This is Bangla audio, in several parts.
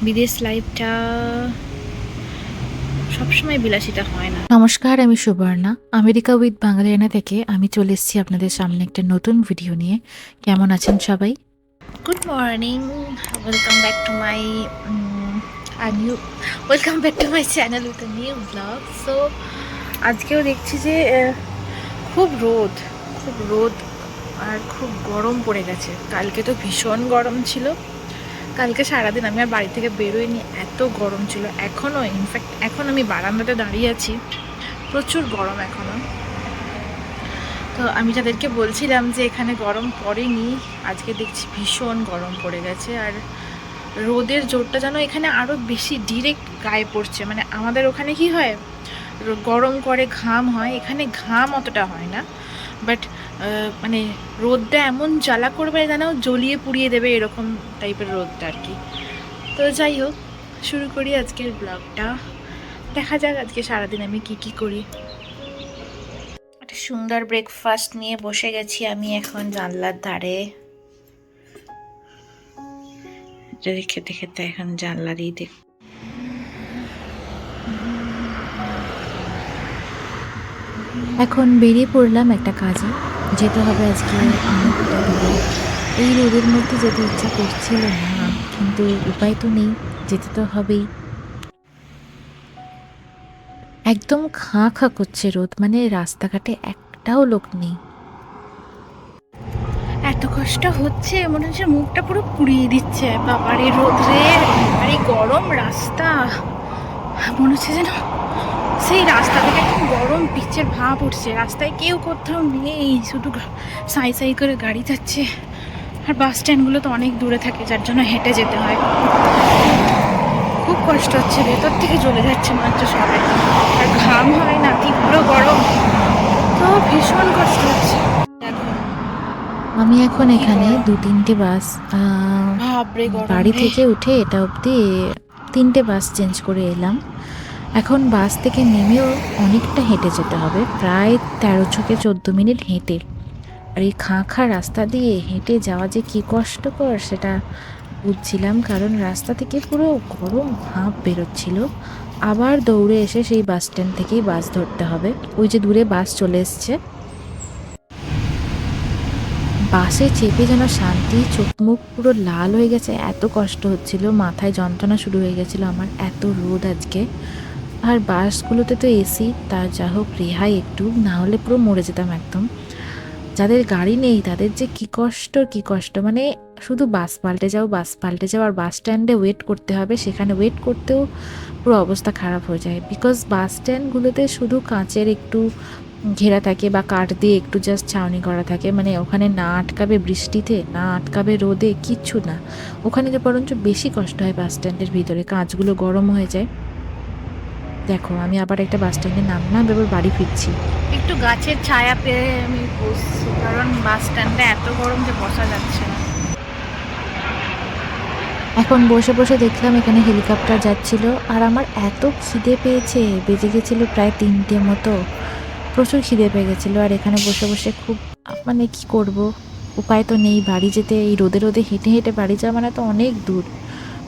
বিদেশ লাইফটা সবসময় বিলাসিতা হয় না। নমস্কার, আমি সুবর্ণা। আমেরিকা উইথ বাঙালিয়ানা থেকে আমি চলে এসেছি আপনাদের সামনে একটা নতুন ভিডিও নিয়ে। কেমন আছেন সবাই? Good morning, welcome back to my new welcome back to my channel with new blog. So আজকেও দেখছি যে খুব রোদ আর খুব গরম পড়ে গেছে। কালকে তো ভীষণ গরম ছিল। কালকে সারাদিন আমি আর বাড়ি থেকে বেরোইনি, এত গরম ছিল। এখনও ইনফ্যাক্ট এখন আমি বারান্দাতে দাঁড়িয়ে আছি, প্রচুর গরম এখনও। তো আমি যাদেরকে বলছিলাম যে এখানে গরম পড়েনি, আজকে দেখছি ভীষণ গরম পড়ে গেছে। আর রোদের জোরটা যেন এখানে আরও বেশি ডিরেক্ট গায়ে পড়ছে। মানে আমাদের ওখানে কি হয়, গরম করে ঘাম হয়, এখানে ঘাম অতটা হয় না, বাট মানে রোদটা এমন জ্বালা করবে যেন জ্বলিয়ে পুড়িয়ে দেবে, এরকম টাইপের রোদটা আর কি। তো যাই হোক, শুরু করি আজকের ব্লগটা। দেখা যাক আজকে সারাদিন আমি কি করি। একটা সুন্দর ব্রেকফাস্ট নিয়ে বসে গেছি আমি এখন জানলার ধারে। যদি খেতে খেতে এখন জানলা দিয়ে দেখ। এখন বেরিয়ে পড়লাম একটা কাজে। যেতে হবে আজকে অনেকটা দূরে। এই রোদের মধ্যে যেতে ইচ্ছা করছিল না, কিন্তু উপায় তো নেই, যেতে তো হবেই। একদম খাঁ খাঁ করছে রোদ, মানে রাস্তাঘাটে একটাও লোক নেই। এত কষ্ট হচ্ছে, মনে হচ্ছে মুখটা পুরো পুড়িয়ে দিচ্ছে। বাবারে রোদ রে, আর এই গরম রাস্তা, মনে হচ্ছে যেন সেই রাস্তা থেকে একদম গরম পিচ্ছের ভাব উঠছে। রাস্তায় কেউ কোথাও নেই, শুধু সাই সাই করে গাড়ি যাচ্ছে। আর বাস স্ট্যান্ডগুলো তো অনেক দূরে থাকে, যার জন্য হেঁটে যেতে হয়। খুব কষ্ট হচ্ছে, ভেতর থেকে জ্বলে যাচ্ছে মনে হচ্ছে সবাই। আর ঘাম হয় না, তীব্র গরম, তো ভীষণ কষ্ট হচ্ছে। দেখো আমি এখন কি এখানে গরম, ২-৩টে বাস বাপরে গরম বাড়ি রে। থেকে উঠে এটা অবধি ৩টে বাস চেঞ্জ করে এলাম। এখন বাস থেকে নেমেও অনেকটা হেঁটে যেতে হবে, প্রায় ১৩ থেকে ১৪ মিনিট হেঁটে। আর এই খাঁ খাঁ রাস্তা দিয়ে হেঁটে যাওয়া যে কী কষ্টকর সেটা বুঝছিলাম, কারণ রাস্তা থেকে পুরো গরম ভাপ বেরোচ্ছিল। আবার দৌড়ে এসে সেই বাস স্ট্যান্ড থেকেই বাস ধরতে হবে। ওই যে দূরে বাস চলে এসছে। বাসে চেপে যেন শান্তি, চোখ মুখ পুরো লাল হয়ে গেছে, এত কষ্ট হচ্ছিল, মাথায় যন্ত্রণা শুরু হয়ে গেছিলো আমার, এত রোদ আজকে। আর বাসগুলোতে তো এসি, তার যা হোক রেহাই একটু, না হলে পুরো মরে যেতাম একদম। যাদের গাড়ি নেই তাদের যে কী কষ্ট কী কষ্ট, মানে শুধু বাস পাল্টে যাও বাস পাল্টে যাও, আর বাস স্ট্যান্ডে ওয়েট করতে হবে, সেখানে ওয়েট করতেও পুরো অবস্থা খারাপ হয়ে যায়। বিকজ বাস স্ট্যান্ডগুলোতে শুধু কাঁচের একটু ঘেরা থাকে বা কাঠ দিয়ে একটু জাস্ট ছাউনি করা থাকে, মানে ওখানে না আটকাবে বৃষ্টিতে, না আটকাবে রোদে, কিচ্ছু না। ওখানে যে বরঞ্চ বেশি কষ্ট হয়, বাস স্ট্যান্ডের ভিতরে কাঁচগুলো গরম হয়ে যায়। দেখো আমি আবার একটা বাস স্ট্যান্ডে নামলাম, এবার বাড়ি ফিরছি। একটু গাছের ছায়া পেয়ে আমি বসছি, কারণ বাস স্ট্যান্ডে এত গরম যে বসা যাচ্ছে না। এখন বসে বসে দেখলাম এখানে হেলিকপ্টার যাচ্ছিল, আর আমার এত খিদে পেয়েছে, বেজে গেছিলো প্রায় ৩টে মতো, প্রচুর খিদে পেয়ে গেছিলো। আর এখানে বসে বসে খুব মানে কি করব, উপায় তো নেই। বাড়ি যেতে এই রোদে রোদে হেঁটে হেঁটে বাড়ি যাওয়া মানে তো অনেক দূর,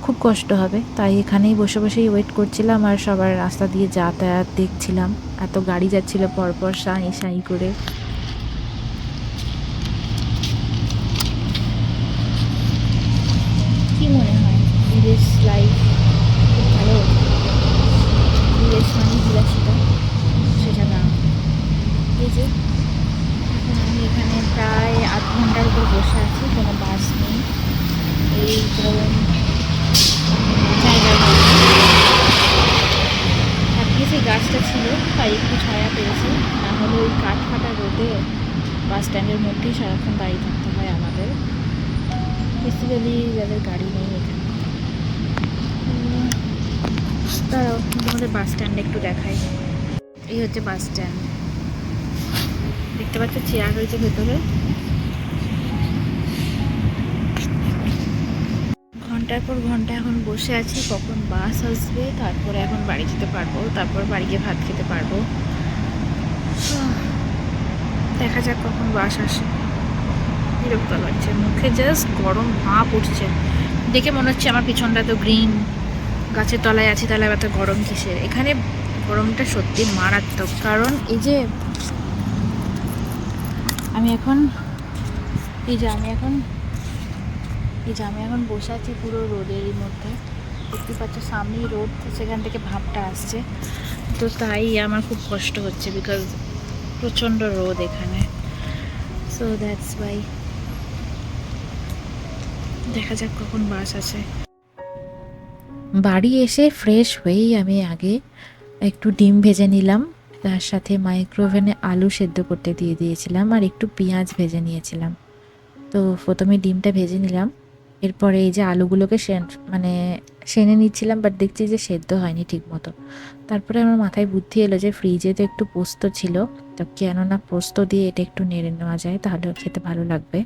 খুব কষ্ট হবে। তাই এখানেই বসে বসেই ওয়েট করছিলাম, আর সবার রাস্তা দিয়ে যাতায়াত দেখছিলাম। এত গাড়ি যাচ্ছিল পরপর সাঁই সাঁই করে। কি মনে হয়, বিদেশ লাইফ খুব ভালো? বিদেশ মানে বিলাসিতা, সেটা না। এই যে এখন আমি এখানে প্রায় ৮ ঘন্টার উপর বসে আছি, কোনো বাস নেই। এই গরম জায়গার ভাগ্যে যে গাছটা ছিল তাই একটু ছায়া পেয়েছে, না হলে ওই কাঠ ফাটা রোদে বাস স্ট্যান্ডের মধ্যেই সারাক্ষণ দাঁড়িয়ে থাকতে হয় আমাদের, বেসিক্যালি যাদের গাড়ি নেই এখানে। তারাও তোমাদের বাস স্ট্যান্ডে একটু দেখাই। এই হচ্ছে বাস স্ট্যান্ড, দেখতে পাচ্ছ চেয়ার রয়েছে ভেতরে। ঘন্টার পর ঘন্টা এখন বসে আছি, কখন বাস আসবে, তারপরে এখন বাড়ি যেতে পারবো, তারপর বাড়ি গিয়ে ভাত খেতে পারবো। দেখা যাক কখন বাস আসে। বিরক্ত লাগছে, মুখে জাস্ট গরম ভাপ উঠছে। দেখে মনে হচ্ছে আমার পিছনটা তো গ্রিন, গাছের তলায় আছি, তাহলে এত গরম কিসের। এখানে গরমটা সত্যি মারাত্মক, কারণ এই যে আমি এখন এই যে আমি এখন বসে আছি পুরো রোদেরই মধ্যে, দেখতে পাচ্ছ সামনেই রোদ, সেখান থেকে ভাবটা আসছে, তো তাই আমার খুব কষ্ট হচ্ছে, বিকজ প্রচণ্ড রোদ এখানে। So that's why. দেখা যাক কখন বাস আছে। বাড়ি এসে ফ্রেশ হয়েই আমি আগে একটু ডিম ভেজে নিলাম, তার সাথে মাইক্রোওভেনে আলু সেদ্ধ করতে দিয়ে দিয়েছিলাম, আর একটু পেঁয়াজ ভেজে নিয়েছিলাম। তো প্রথমে ডিমটা ভেজে নিলাম, এরপরে এই যে আলুগুলোকে সেনে নিচ্ছিলাম, বাট দেখছি যে সেদ্ধ হয়নি ঠিক মতো। তারপরে আমার মাথায় বুদ্ধি এলো যে ফ্রিজে তো একটু পোস্ত ছিল, তো কেননা পোস্ত দিয়ে এটা একটু নেড়ে নেওয়া যায়, তাহলেও খেতে ভালো লাগবে।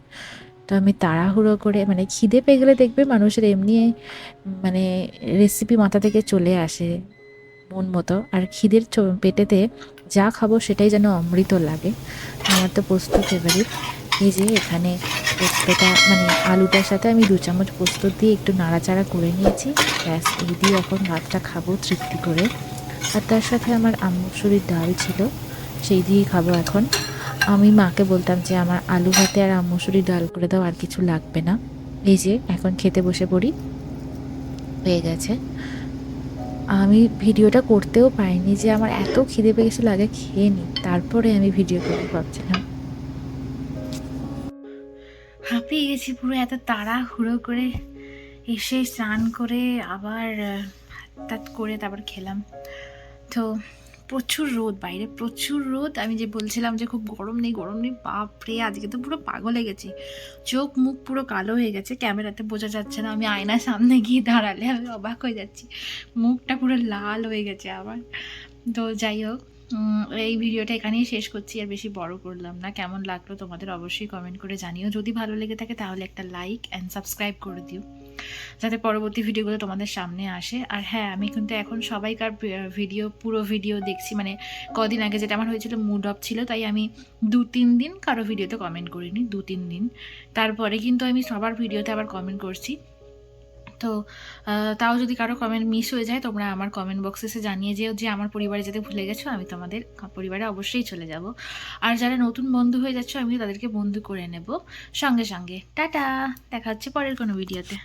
তো আমি তাড়াহুড়ো করে, খিদে পেয়ে গেলে দেখবে মানুষের এমনি মানে রেসিপি মাথা থেকে চলে আসে মন মতো, আর খিদের পেটেতে যা খাবো সেটাই যেন অমৃত লাগে। আমার তো পোস্ত ফেভারিট। এই যে এখানে পোস্তটা আলুটার সাথে আমি 2 চামচ পোস্ত দিয়ে একটু নাড়াচাড়া করে নিয়েছি। ব্যাস, এই দিয়ে এখন ভাতটা খাবো তৃপ্তি করে। আর তার সাথে আমার মুসুরির ডাল ছিল, সেই দিয়েই খাবো এখন। আমি মাকে বলতাম যে আমার আলু ভাতে আর মুসুরির ডাল করে দাও, আর কিছু লাগবে না। এই যে এখন খেতে বসে পড়ি, হয়ে গেছে। আমি ভিডিওটা করতেও পারিনি, যে আমার এত খিদে পেয়ে গেছিলো, আগে খেয়ে নিই তারপরে আমি ভিডিও করবো ভাবছিলাম। হাঁপিয়ে গেছি পুরো, এত তাড়াহুড়ো করে এসে স্নান করে আবার হাত করে তারপর খেলাম। তো প্রচুর রোদ বাইরে, প্রচুর রোদ। আমি যে বলছিলাম যে খুব গরম নেই, বাপরে আজকে তো পুরো পাগল হয়ে গেছি, চোখ মুখ পুরো কালো হয়ে গেছে, ক্যামেরাতে বোঝা যাচ্ছে না, আমি আয়নার সামনে গিয়ে দাঁড়ালে আমি অবাক হয়ে যাচ্ছি, মুখটা পুরো লাল হয়ে গেছে আমার। তো যাই হোক, এই ভিডিওটা এখানেই শেষ করছি, আর বেশি বড় করলাম না। কেমন লাগলো তোমাদের অবশ্যই কমেন্ট করে জানিও, যদি ভালো লেগে থাকে তাহলে একটা লাইক অ্যান্ড সাবস্ক্রাইব করে দিও, যাতে পরবর্তী ভিডিওগুলো তোমাদের সামনে আসে। আর হ্যাঁ, আমি কিন্তু এখন সবাইকার পুরো ভিডিও দেখছি, কদিন আগে যেটা আমার হয়েছিল, মুড অফ ছিল, তাই আমি 2-3 দিন কারো ভিডিওতে কমেন্ট করিনি, 2-3 দিন। তারপরে কিন্তু আমি সবার ভিডিওতে আবার কমেন্ট করছি। তো তাও যদি কারো কমেন্ট মিস হয়ে যায়, তোমরা আমার কমেন্ট বক্সে এসে জানিয়ে যেও যে আমার পরিবারে যেতে ভুলে গেছো, আমি তোমাদের পরিবারে অবশ্যই চলে যাব। আর যারা নতুন বন্ধু হয়ে যাচ্ছ, আমি তাদেরকে বন্ধু করে নেব সঙ্গে সঙ্গে। টাটা, দেখা হচ্ছে পরের কোনো ভিডিওতে।